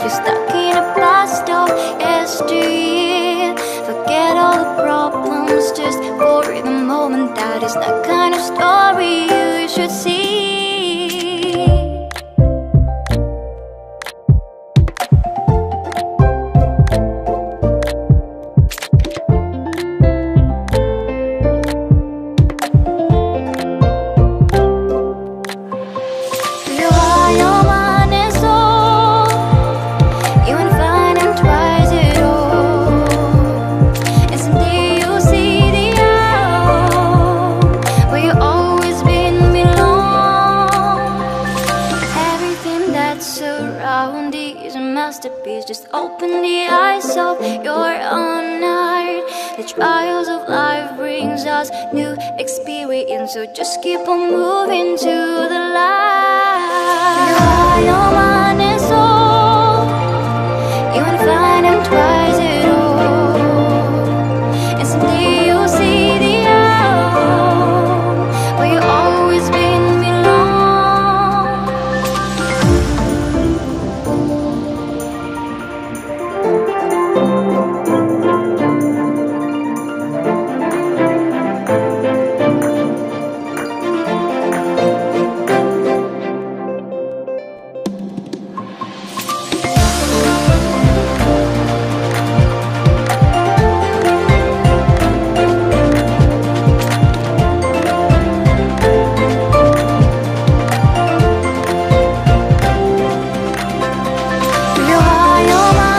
you're stuck in a past of yesteryear. Forget all the problems just for the moment. That is the kind of story you should see. Just open the eyes of your own heart. The trials of life brings us new experience, so just keep on moving to the light. Your mind and soul, you won't find them twice at all. And someday you'll see the home where you always been belong. Your